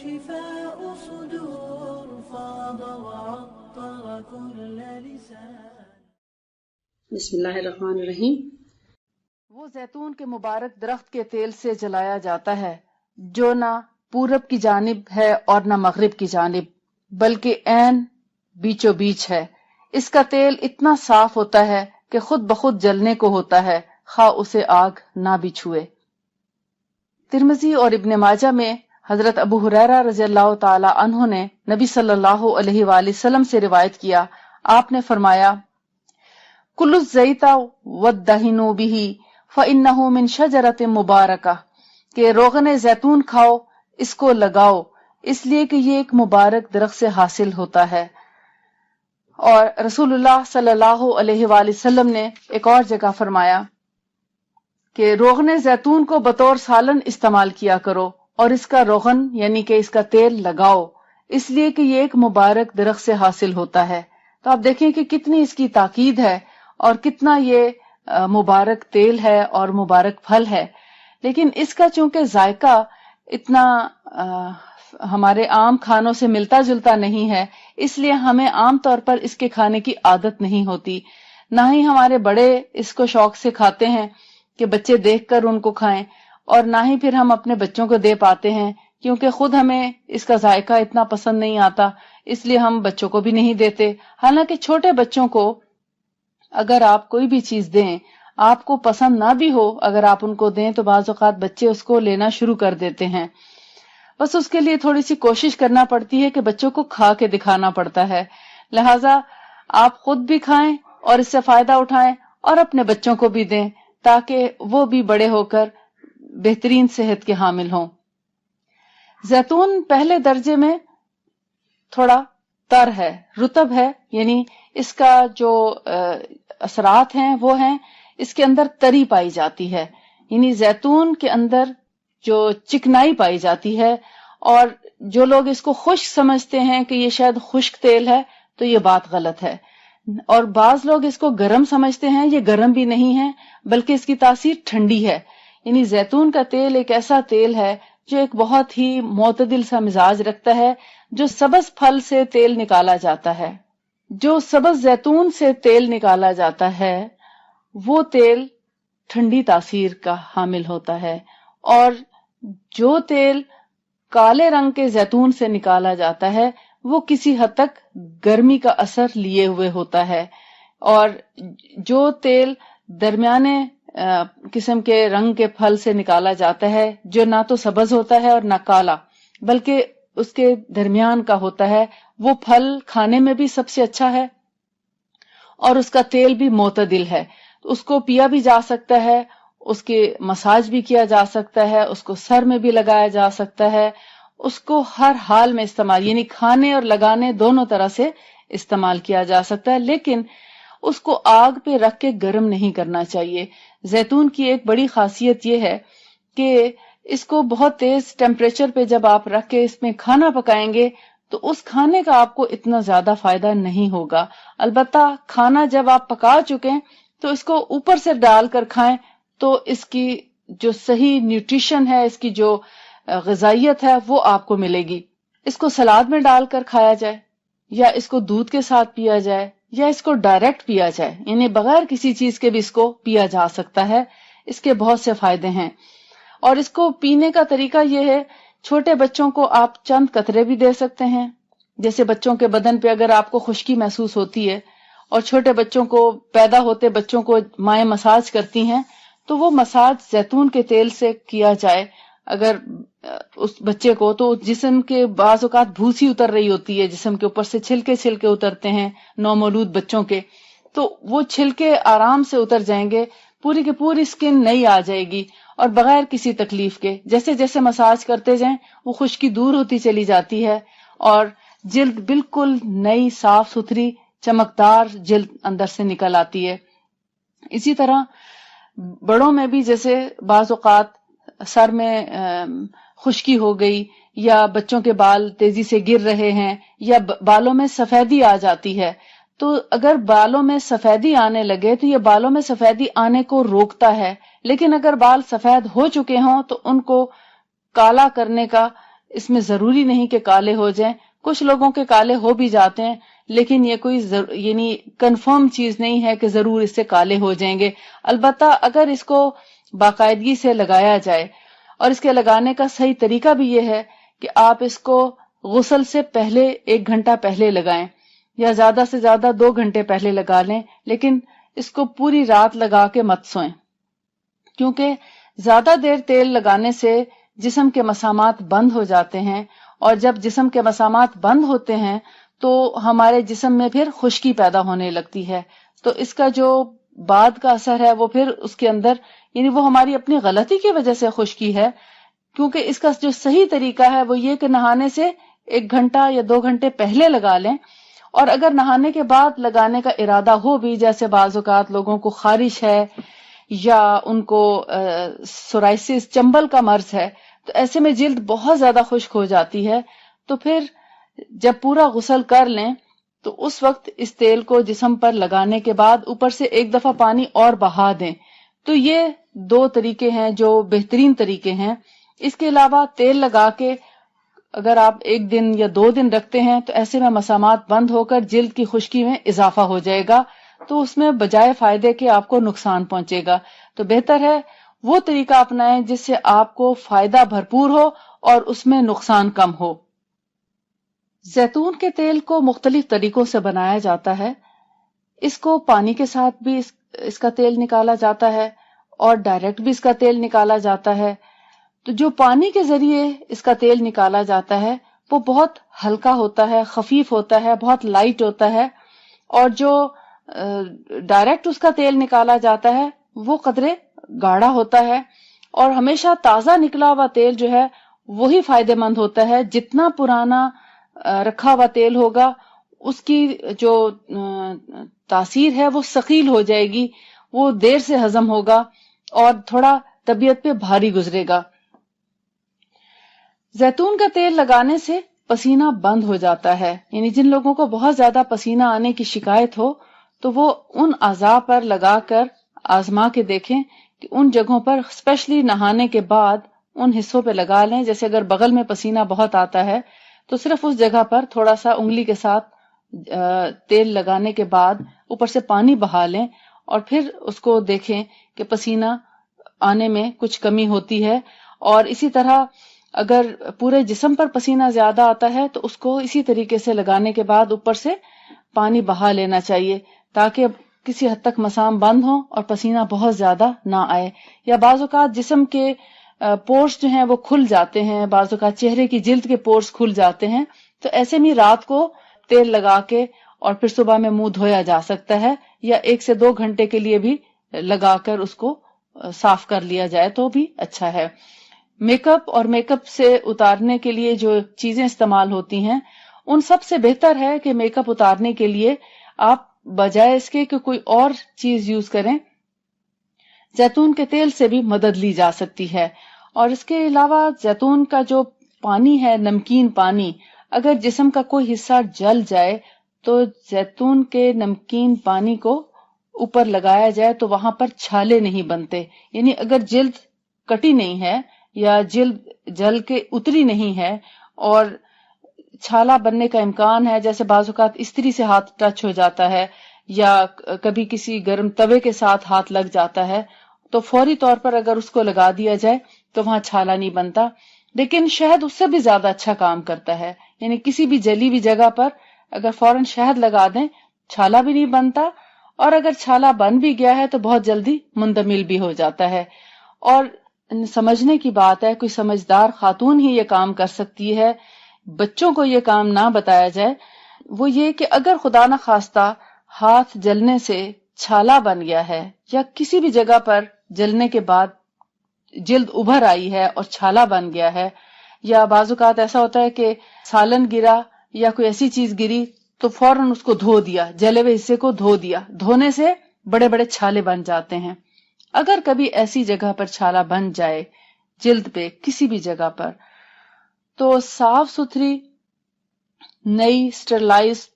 شفاء صدور فاض وعطر كل لسان. بسم اللہ الرحمن الرحیم. وہ زیتون کے مبارک درخت کے تیل سے جلایا جاتا ہے جو نہ پورب کی جانب ہے اور نہ مغرب کی جانب بلکہ عین بیچو بیچ ہے. اس کا تیل اتنا صاف ہوتا ہے کہ خود بخود جلنے کو ہوتا ہے خواہ اسے آگ نہ بھی چھوئے. ترمذی اور ابن ماجہ میں حضرت ابو ہریرہ رضی اللہ تعالی عنہ نے نبی صلی اللہ علیہ وآلہ وسلم سے روایت کیا. آپ نے فرمایا کل الزیت والدہنوا بہ فإنہ من شجرۃ مبارکہ کہ روغن زیتون کھاؤ، اس کو لگاؤ، اس لیے کہ یہ ایک مبارک درخت سے حاصل ہوتا ہے. اور رسول اللہ صلی اللہ علیہ وآلہ وسلم نے ایک اور جگہ فرمایا کہ روغن زیتون کو بطور سالن استعمال کیا کرو اور اس کا روغن یعنی کہ اس کا تیل لگاؤ، اس لیے کہ یہ ایک مبارک درخت سے حاصل ہوتا ہے. تو آپ دیکھیں کہ کتنی اس کی تاکید ہے اور کتنا یہ مبارک تیل ہے اور مبارک پھل ہے. لیکن اس کا چونکہ ذائقہ اتنا ہمارے عام کھانوں سے ملتا جلتا نہیں ہے، اس لیے ہمیں عام طور پر اس کے کھانے کی عادت نہیں ہوتی. نہ ہی ہمارے بڑے اس کو شوق سے کھاتے ہیں کہ بچے دیکھ کر ان کو کھائیں، اور نہ ہی پھر ہم اپنے بچوں کو دے پاتے ہیں کیونکہ خود ہمیں اس کا ذائقہ اتنا پسند نہیں آتا، اس لیے ہم بچوں کو بھی نہیں دیتے. حالانکہ چھوٹے بچوں کو اگر آپ کوئی بھی چیز دیں، آپ کو پسند نہ بھی ہو، اگر آپ ان کو دیں تو بعض اوقات بچے اس کو لینا شروع کر دیتے ہیں. بس اس کے لیے تھوڑی سی کوشش کرنا پڑتی ہے کہ بچوں کو کھا کے دکھانا پڑتا ہے. لہٰذا آپ خود بھی کھائیں اور اس سے فائدہ اٹھائیں اور اپنے بچوں کو بھی دیں تاکہ وہ بھی بڑے ہو کر بہترین صحت کے حامل ہوں. زیتون پہلے درجے میں تھوڑا تر ہے، رطب ہے، یعنی اس کا جو اثرات ہیں وہ ہیں اس کے اندر تری پائی جاتی ہے، یعنی زیتون کے اندر جو چکنائی پائی جاتی ہے. اور جو لوگ اس کو خشک سمجھتے ہیں کہ یہ شاید خشک تیل ہے تو یہ بات غلط ہے. اور بعض لوگ اس کو گرم سمجھتے ہیں، یہ گرم بھی نہیں ہے بلکہ اس کی تاثیر ٹھنڈی ہے. یعنی زیتون کا تیل ایک ایسا تیل ہے جو ایک بہت ہی معتدل سا مزاج رکھتا ہے. جو سبز پھل سے تیل نکالا جاتا ہے، جو سبز زیتون سے تیل نکالا جاتا ہے وہ تیل ٹھنڈی تاثیر کا حامل ہوتا ہے، اور جو تیل کالے رنگ کے زیتون سے نکالا جاتا ہے وہ کسی حد تک گرمی کا اثر لیے ہوئے ہوتا ہے. اور جو تیل درمیانے قسم کے رنگ کے پھل سے نکالا جاتا ہے جو نہ تو سبز ہوتا ہے اور نہ کالا بلکہ اس کے درمیان کا ہوتا ہے، وہ پھل کھانے میں بھی سب سے اچھا ہے اور اس کا تیل بھی معتدل ہے. اس کو پیا بھی جا سکتا ہے، اس کے مساج بھی کیا جا سکتا ہے، اس کو سر میں بھی لگایا جا سکتا ہے، اس کو ہر حال میں استعمال، یعنی کھانے اور لگانے دونوں طرح سے استعمال کیا جا سکتا ہے. لیکن اس کو آگ پہ رکھ کے گرم نہیں کرنا چاہیے. زیتون کی ایک بڑی خاصیت یہ ہے کہ اس کو بہت تیز ٹیمپریچر پہ جب آپ رکھ کے اس میں کھانا پکائیں گے تو اس کھانے کا آپ کو اتنا زیادہ فائدہ نہیں ہوگا. البتہ کھانا جب آپ پکا چکیں تو اس کو اوپر سے ڈال کر کھائیں تو اس کی جو صحیح نیوٹریشن ہے، اس کی جو غذائیت ہے وہ آپ کو ملے گی. اس کو سلاد میں ڈال کر کھایا جائے یا اس کو دودھ کے ساتھ پیا جائے یا اس کو ڈائریکٹ پیا جائے، یعنی بغیر کسی چیز کے بھی اس کو پیا جا سکتا ہے. اس کے بہت سے فائدے ہیں اور اس کو پینے کا طریقہ یہ ہے، چھوٹے بچوں کو آپ چند قطرے بھی دے سکتے ہیں. جیسے بچوں کے بدن پہ اگر آپ کو خشکی محسوس ہوتی ہے اور چھوٹے بچوں کو پیدا ہوتے بچوں کو مائیں مساج کرتی ہیں تو وہ مساج زیتون کے تیل سے کیا جائے اگر اس بچے کو، تو جسم کے بعض اوقات بھوسی اتر رہی ہوتی ہے، جسم کے اوپر سے چھلکے اترتے ہیں نومولود بچوں کے، تو وہ چھلکے آرام سے اتر جائیں گے، پوری کی پوری سکن نئی آ جائے گی اور بغیر کسی تکلیف کے. جیسے جیسے مساج کرتے جائیں وہ خشکی دور ہوتی چلی جاتی ہے اور جلد بالکل نئی صاف ستھری چمکدار جلد اندر سے نکل آتی ہے. اسی طرح بڑوں میں بھی جیسے بعض اوقات سر میں خشکی ہو گئی یا بچوں کے بال تیزی سے گر رہے ہیں یا بالوں میں سفیدی آ جاتی ہے، تو اگر بالوں میں سفیدی آنے لگے تو یہ بالوں میں سفیدی آنے کو روکتا ہے، لیکن اگر بال سفید ہو چکے ہوں تو ان کو کالا کرنے کا اس میں ضروری نہیں کہ کالے ہو جائیں، کچھ لوگوں کے کالے ہو بھی جاتے ہیں، لیکن یہ کوئی یعنی کنفرم چیز نہیں ہے کہ ضرور اس سے کالے ہو جائیں گے۔ البتہ اگر اس کو باقاعدگی سے لگایا جائے، اور اس کے لگانے کا صحیح طریقہ بھی یہ ہے کہ آپ اس کو غسل سے پہلے 1 گھنٹہ پہلے لگائیں، یا زیادہ سے زیادہ 2 گھنٹے پہلے لگا لیں، لیکن اس کو پوری رات لگا کے مت سوئیں، کیونکہ زیادہ دیر تیل لگانے سے جسم کے مسامات بند ہو جاتے ہیں، اور جب جسم کے مسامات بند ہوتے ہیں تو ہمارے جسم میں پھر خشکی پیدا ہونے لگتی ہے، تو اس کا جو بعد کا اثر ہے وہ پھر اس کے اندر، یعنی وہ ہماری اپنی غلطی کی وجہ سے خشکی ہے، کیونکہ اس کا جو صحیح طریقہ ہے وہ یہ کہ نہانے سے 1 گھنٹہ یا 2 گھنٹے پہلے لگا لیں، اور اگر نہانے کے بعد لگانے کا ارادہ ہو بھی، جیسے بعض اوقات لوگوں کو خارش ہے یا ان کو سورائسس چنبل کا مرض ہے، تو ایسے میں جلد بہت زیادہ خشک ہو جاتی ہے، تو پھر جب پورا غسل کر لیں تو اس وقت اس تیل کو جسم پر لگانے کے بعد اوپر سے 1 دفعہ پانی اور بہا دیں۔ تو یہ 2 طریقے ہیں جو بہترین طریقے ہیں۔ اس کے علاوہ تیل لگا کے اگر آپ 1 دن یا 2 دن رکھتے ہیں تو ایسے میں مسامات بند ہو کر جلد کی خشکی میں اضافہ ہو جائے گا، تو اس میں بجائے فائدے کے آپ کو نقصان پہنچے گا۔ تو بہتر ہے وہ طریقہ اپنائیں جس سے آپ کو فائدہ بھرپور ہو اور اس میں نقصان کم ہو۔ زیتون کے تیل کو مختلف طریقوں سے بنایا جاتا ہے۔ اس کو پانی کے ساتھ بھی اس کا تیل نکالا جاتا ہے، اور ڈائریکٹ بھی اس کا تیل نکالا جاتا ہے۔ تو جو پانی کے ذریعے اس کا تیل نکالا جاتا ہے وہ بہت ہلکا ہوتا ہے، خفیف ہوتا ہے، بہت لائٹ ہوتا ہے، اور جو ڈائریکٹ اس کا تیل نکالا جاتا ہے وہ قدرے گاڑھا ہوتا ہے، اور ہمیشہ تازہ نکلا ہوا تیل جو ہے وہی فائدہ مند ہوتا ہے۔ جتنا پرانا رکھا ہوا تیل ہوگا اس کی جو تاثیر ہے وہ ثقیل ہو جائے گی، وہ دیر سے ہضم ہوگا اور تھوڑا طبیعت پہ بھاری گزرے گا۔ زیتون کا تیل لگانے سے پسینہ بند ہو جاتا ہے، یعنی جن لوگوں کو بہت زیادہ پسینہ آنے کی شکایت ہو تو وہ ان اعضاء پر لگا کر آزما کے دیکھیں کہ ان جگہوں پر اسپیشلی نہانے کے بعد ان حصوں پہ لگا لیں، جیسے اگر بغل میں پسینہ بہت آتا ہے تو صرف اس جگہ پر تھوڑا سا انگلی کے ساتھ تیل لگانے کے بعد اوپر سے پانی بہا لیں، اور پھر اس کو دیکھیں کہ پسینہ آنے میں کچھ کمی ہوتی ہے۔ اور اسی طرح اگر پورے جسم پر پسینہ زیادہ آتا ہے تو اس کو اسی طریقے سے لگانے کے بعد اوپر سے پانی بہا لینا چاہیے، تاکہ کسی حد تک مسام بند ہوں اور پسینہ بہت زیادہ نہ آئے۔ یا بعض اوقات جسم کے پورس جو ہیں وہ کھل جاتے ہیں، بعض اوقات چہرے کی جلد کے پورس کھل جاتے ہیں، تو ایسے میں رات کو تیل لگا کے اور پھر صبح میں منہ دھویا جا سکتا ہے، یا 1 سے 2 گھنٹے کے لیے بھی لگا کر اس کو صاف کر لیا جائے تو بھی اچھا ہے۔ میک اپ اور میک اپ سے اتارنے کے لیے جو چیزیں استعمال ہوتی ہیں، ان سب سے بہتر ہے کہ میک اپ اتارنے کے لیے آپ بجائے اس کے کہ کوئی اور چیز یوز کریں، زیتون کے تیل سے بھی مدد لی جا سکتی ہے۔ اور اس کے علاوہ زیتون کا جو پانی ہے، نمکین پانی، اگر جسم کا کوئی حصہ جل جائے تو زیتون کے نمکین پانی کو اوپر لگایا جائے تو وہاں پر چھالے نہیں بنتے، یعنی اگر جلد کٹی نہیں ہے یا جلد جل کے اتری نہیں ہے اور چھالا بننے کا امکان ہے، جیسے بعض اوقات استری سے ہاتھ ٹچ ہو جاتا ہے یا کبھی کسی گرم توے کے ساتھ ہاتھ لگ جاتا ہے، تو فوری طور پر اگر اس کو لگا دیا جائے تو وہاں چھالا نہیں بنتا۔ لیکن شہد اس سے بھی زیادہ اچھا کام کرتا ہے، یعنی کسی بھی جلی ہوئی جگہ پر اگر فوراً شہد لگا دیں چھالا بھی نہیں بنتا، اور اگر چھالا بن بھی گیا ہے تو بہت جلدی مندمل بھی ہو جاتا ہے۔ اور سمجھنے کی بات ہے، کوئی سمجھدار خاتون ہی یہ کام کر سکتی ہے، بچوں کو یہ کام نہ بتایا جائے۔ وہ یہ کہ اگر خدا نخواستہ ہاتھ جلنے سے چھالا بن گیا ہے یا کسی بھی جگہ پر جلنے کے بعد جلد ابھر آئی ہے اور چھالا بن گیا ہے، یا بعض اوقات ایسا ہوتا ہے کہ سالن گرا یا کوئی ایسی چیز گری تو فوراً اس کو دھو دیا، جلے ہوئے حصے کو دھو دیا، دھونے سے بڑے بڑے چھالے بن جاتے ہیں۔ اگر کبھی ایسی جگہ پر چھالا بن جائے جلد پہ کسی بھی جگہ پر، تو صاف ستھری نئی اسٹرلائز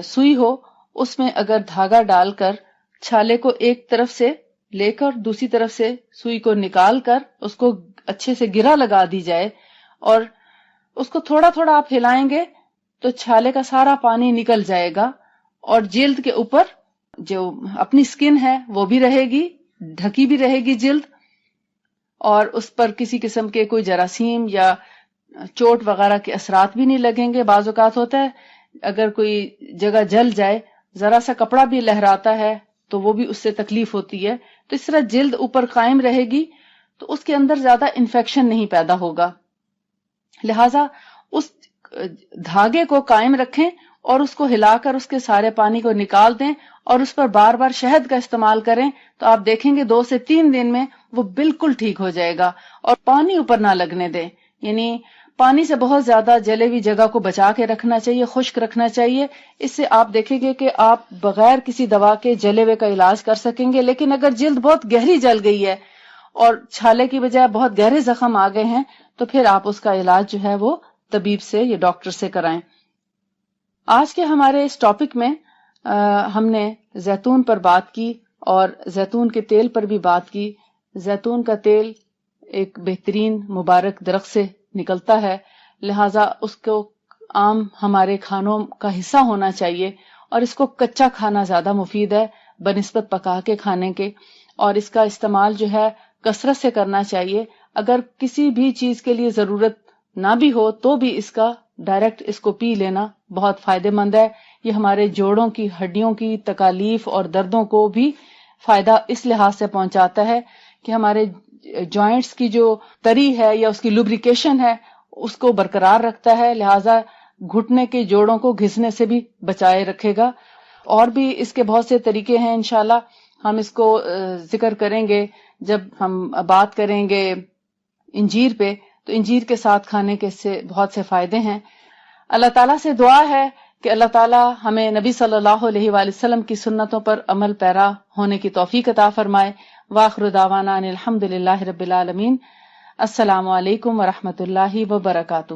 سوئی ہو، اس میں اگر دھاگا ڈال کر چھالے کو ایک طرف سے لے کر دوسری طرف سے سوئی کو نکال کر اس کو اچھے سے گرہ لگا دی جائے، اور اس کو تھوڑا تھوڑا آپ ہلائیں گے تو چھالے کا سارا پانی نکل جائے گا، اور جلد کے اوپر جو اپنی سکن ہے وہ بھی رہے گی، ڈھکی بھی رہے گی جلد، اور اس پر کسی قسم کے کوئی جراثیم یا چوٹ وغیرہ کے اثرات بھی نہیں لگیں گے۔ بعض اوقات ہوتا ہے اگر کوئی جگہ جل جائے، ذرا سا کپڑا بھی لہراتا ہے تو وہ بھی اس سے تکلیف ہوتی ہے، تو اس طرح جلد اوپر قائم رہے گی تو اس کے اندر زیادہ انفیکشن نہیں پیدا ہوگا۔ لہٰذا اس دھاگے کو قائم رکھیں اور اس کو ہلا کر اس کے سارے پانی کو نکال دیں، اور اس پر بار بار شہد کا استعمال کریں تو آپ دیکھیں گے 2 سے 3 دن میں وہ بالکل ٹھیک ہو جائے گا۔ اور پانی اوپر نہ لگنے دیں، یعنی پانی سے بہت زیادہ جلے ہوئی جگہ کو بچا کے رکھنا چاہیے، خشک رکھنا چاہیے۔ اس سے آپ دیکھیں گے کہ آپ بغیر کسی دوا کے جلے ہوئے کا علاج کر سکیں گے۔ لیکن اگر جلد بہت گہری جل گئی ہے اور چھالے کی بجائے بہت گہرے زخم آ گئے ہیں تو پھر آپ اس کا علاج جو ہے وہ طبیب سے یا ڈاکٹر سے کرائیں۔ آج کے ہمارے اس ٹاپک میں ہم نے زیتون پر بات کی اور زیتون کے تیل پر بھی بات کی۔ زیتون کا تیل ایک بہترین مبارک درخت سے نکلتا ہے، لہٰذا اس کو عام ہمارے کھانوں کا حصہ ہونا چاہیے، اور اس کو کچا کھانا زیادہ مفید ہے بنسبت پکا کے کھانے کے، اور اس کا استعمال جو ہے کثرت سے کرنا چاہیے۔ اگر کسی بھی چیز کے لیے ضرورت نہ بھی ہو تو بھی اس کا ڈائریکٹ اس کو پی لینا بہت فائدہ مند ہے۔ یہ ہمارے جوڑوں کی ہڈیوں کی تکالیف اور دردوں کو بھی فائدہ اس لحاظ سے پہنچاتا ہے کہ ہمارے جوائنٹس کی جو تری ہے یا اس کی لوبریکیشن ہے اس کو برقرار رکھتا ہے، لہٰذا گھٹنے کے جوڑوں کو گھسنے سے بھی بچائے رکھے گا۔ اور بھی اس کے بہت سے طریقے ہیں، انشاءاللہ ہم اس کو ذکر کریں گے جب ہم بات کریں گے انجیر پہ، تو انجیر کے ساتھ کھانے کے اس سے بہت سے فائدے ہیں۔ اللہ تعالیٰ سے دعا ہے کہ اللہ تعالیٰ ہمیں نبی صلی اللہ علیہ وآلہ وسلم کی سنتوں پر عمل پیرا ہونے کی توفیق عطا فرمائے۔ وآخر دعوانا ان الحمد للہ رب العالمین۔ السلام علیکم ورحمۃ اللہ وبرکاتہ۔